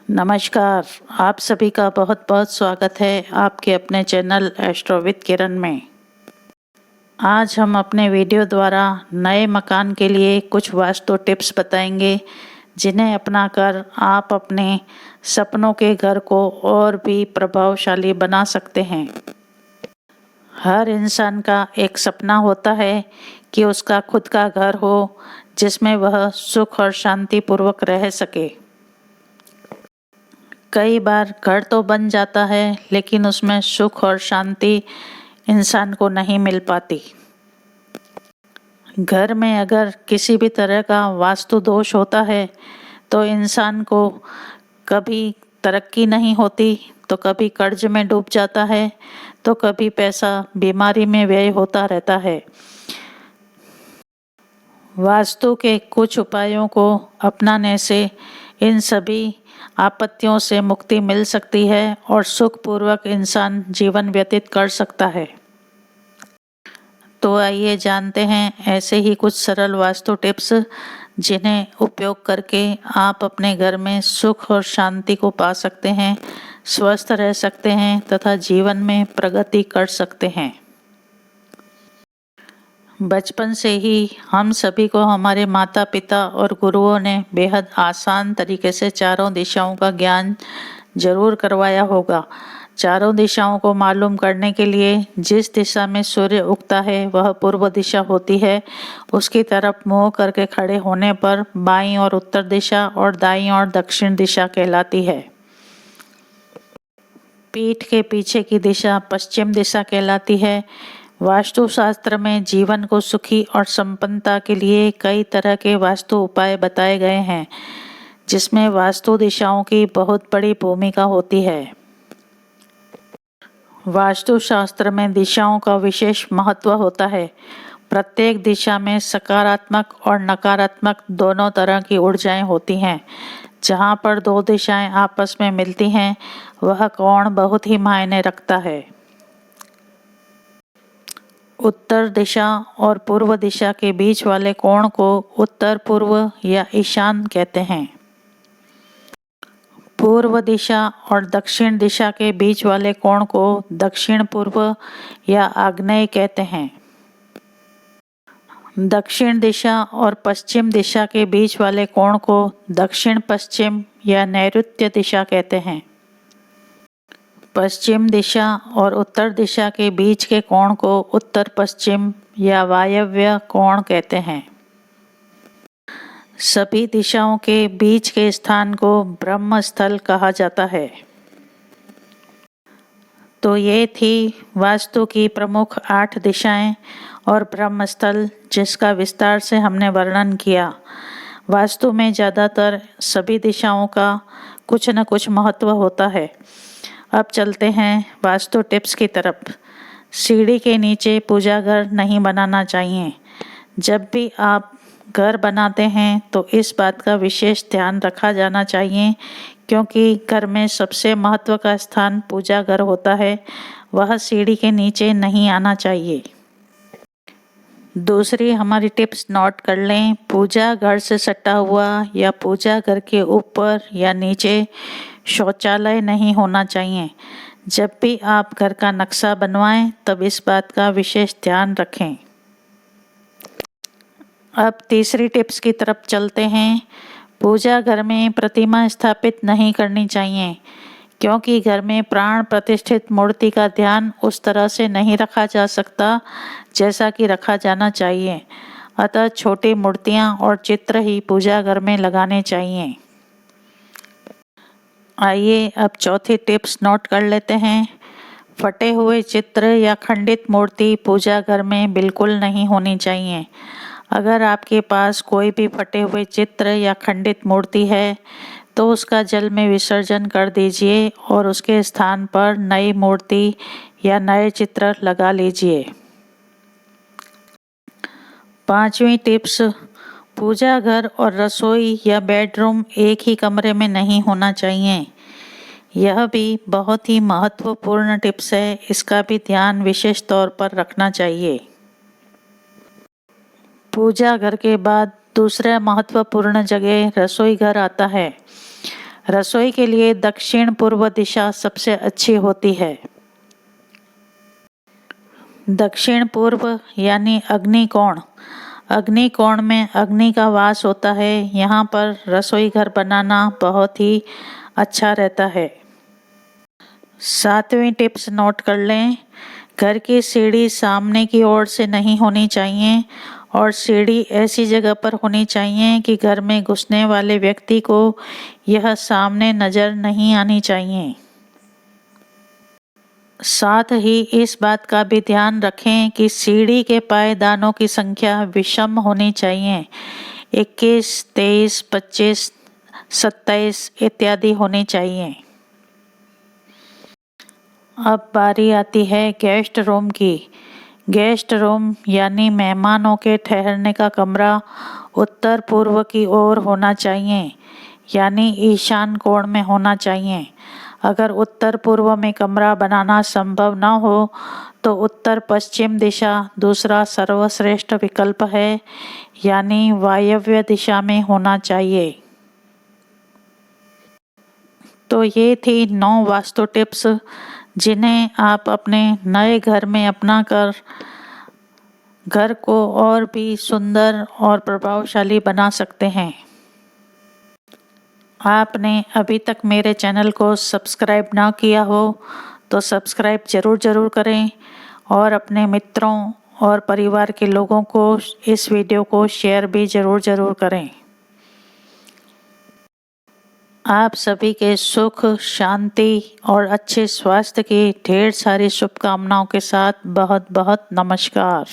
नमस्कार। आप सभी का बहुत बहुत स्वागत है आपके अपने चैनल एस्ट्रो विद किरण में। आज हम अपने वीडियो द्वारा नए मकान के लिए कुछ वास्तु टिप्स बताएंगे, जिन्हें अपनाकर आप अपने सपनों के घर को और भी प्रभावशाली बना सकते हैं। हर इंसान का एक सपना होता है कि उसका खुद का घर हो, जिसमें वह सुख और शांति पूर्वक रह सके। कई बार घर तो बन जाता है, लेकिन उसमें सुख और शांति इंसान को नहीं मिल पाती। घर में अगर किसी भी तरह का वास्तु दोष होता है तो इंसान को कभी तरक्की नहीं होती, तो कभी कर्ज में डूब जाता है, तो कभी पैसा बीमारी में व्यय होता रहता है। वास्तु के कुछ उपायों को अपनाने से इन सभी आपत्तियों से मुक्ति मिल सकती है और सुखपूर्वक इंसान जीवन व्यतीत कर सकता है। तो आइए जानते हैं ऐसे ही कुछ सरल वास्तु टिप्स, जिन्हें उपयोग करके आप अपने घर में सुख और शांति को पा सकते हैं, स्वस्थ रह सकते हैं तथा जीवन में प्रगति कर सकते हैं। बचपन से ही हम सभी को हमारे माता पिता और गुरुओं ने बेहद आसान तरीके से चारों दिशाओं का ज्ञान जरूर करवाया होगा। चारों दिशाओं को मालूम करने के लिए जिस दिशा में सूर्य उगता है वह पूर्व दिशा होती है। उसकी तरफ मुंह करके खड़े होने पर बाईं और उत्तर दिशा और दाईं और दक्षिण दिशा कहलाती है। पीठ के पीछे की दिशा पश्चिम दिशा कहलाती है। वास्तुशास्त्र में जीवन को सुखी और संपन्नता के लिए कई तरह के वास्तु उपाय बताए गए हैं, जिसमें वास्तु दिशाओं की बहुत बड़ी भूमिका होती है। वास्तुशास्त्र में दिशाओं का विशेष महत्व होता है। प्रत्येक दिशा में सकारात्मक और नकारात्मक दोनों तरह की ऊर्जाएं होती हैं। जहां पर दो दिशाएं आपस में मिलती हैं, वह कोण बहुत ही मायने रखता है। उत्तर दिशा और पूर्व दिशा के बीच वाले कोण को उत्तर पूर्व या ईशान कहते हैं। पूर्व दिशा और दक्षिण दिशा के बीच वाले कोण को दक्षिण पूर्व या आग्नेय कहते हैं। दक्षिण दिशा और पश्चिम दिशा के बीच वाले कोण को दक्षिण पश्चिम या नैऋत्य दिशा कहते हैं। पश्चिम दिशा और उत्तर दिशा के बीच के कोण को उत्तर पश्चिम या वायव्य कोण कहते हैं। सभी दिशाओं के बीच के स्थान को ब्रह्म स्थल कहा जाता है। तो ये थी वास्तु की प्रमुख 8 दिशाएं और ब्रह्म स्थल, जिसका विस्तार से हमने वर्णन किया। वास्तु में ज़्यादातर सभी दिशाओं का कुछ न कुछ महत्व होता है। अब चलते हैं वास्तु टिप्स की तरफ। सीढ़ी के नीचे पूजा घर नहीं बनाना चाहिए। जब भी आप घर बनाते हैं तो इस बात का विशेष ध्यान रखा जाना चाहिए, क्योंकि घर में सबसे महत्व का स्थान पूजा घर होता है, वह सीढ़ी के नीचे नहीं आना चाहिए। दूसरी हमारी टिप्स नोट कर लें। पूजा घर से सटा हुआ या पूजा घर के ऊपर या नीचे शौचालय नहीं होना चाहिए। जब भी आप घर का नक्शा बनवाएं तब इस बात का विशेष ध्यान रखें। अब तीसरी टिप्स की तरफ चलते हैं। पूजा घर में प्रतिमा स्थापित नहीं करनी चाहिए, क्योंकि घर में प्राण प्रतिष्ठित मूर्ति का ध्यान उस तरह से नहीं रखा जा सकता जैसा कि रखा जाना चाहिए। अतः छोटी मूर्तियां और चित्र ही पूजा घर में लगाने चाहिए। आइए अब चौथी टिप्स नोट कर लेते हैं। फटे हुए चित्र या खंडित मूर्ति पूजा घर में बिल्कुल नहीं होनी चाहिए। अगर आपके पास कोई भी फटे हुए चित्र या खंडित मूर्ति है तो उसका जल में विसर्जन कर दीजिए और उसके स्थान पर नई मूर्ति या नए चित्र लगा लीजिए। पांचवी टिप्स, पूजा घर और रसोई या बेडरूम एक ही कमरे में नहीं होना चाहिए। यह भी बहुत ही महत्वपूर्ण टिप्स है, इसका भी ध्यान विशेष तौर पर रखना चाहिए। पूजा घर के बाद दूसरा महत्वपूर्ण जगह रसोई घर आता है। रसोई के लिए दक्षिण पूर्व दिशा सबसे अच्छी होती है। दक्षिण पूर्व यानी अग्निकोण। अग्निकोण में अग्नि का वास होता है। यहाँ पर रसोई घर बनाना बहुत ही अच्छा रहता है। 7वीं टिप्स नोट कर लें। घर की सीढ़ी सामने की ओर से नहीं होनी चाहिए और सीढ़ी ऐसी जगह पर होनी चाहिए कि घर में घुसने वाले व्यक्ति को यह सामने नजर नहीं आनी चाहिए। साथ ही इस बात का भी ध्यान रखें कि सीढ़ी के पायदानों की संख्या विषम होनी चाहिए। 21, 23, 25, 27 इत्यादि होनी चाहिए। अब बारी आती है गेस्ट रूम की। गेस्ट रूम यानी मेहमानों के ठहरने का कमरा उत्तर पूर्व की ओर होना चाहिए, यानी ईशान कोण में होना चाहिए। अगर उत्तर पूर्व में कमरा बनाना संभव न हो तो उत्तर पश्चिम दिशा दूसरा सर्वश्रेष्ठ विकल्प है, यानी वायव्य दिशा में होना चाहिए। तो ये थी 9 वास्तु टिप्स जिन्हें आप अपने नए घर में अपना कर घर को और भी सुंदर और प्रभावशाली बना सकते हैं। आपने अभी तक मेरे चैनल को सब्सक्राइब ना किया हो तो सब्सक्राइब ज़रूर करें और अपने मित्रों और परिवार के लोगों को इस वीडियो को शेयर भी ज़रूर करें। आप सभी के सुख, शांति और अच्छे स्वास्थ्य की ढेर सारी शुभकामनाओं के साथ बहुत बहुत नमस्कार।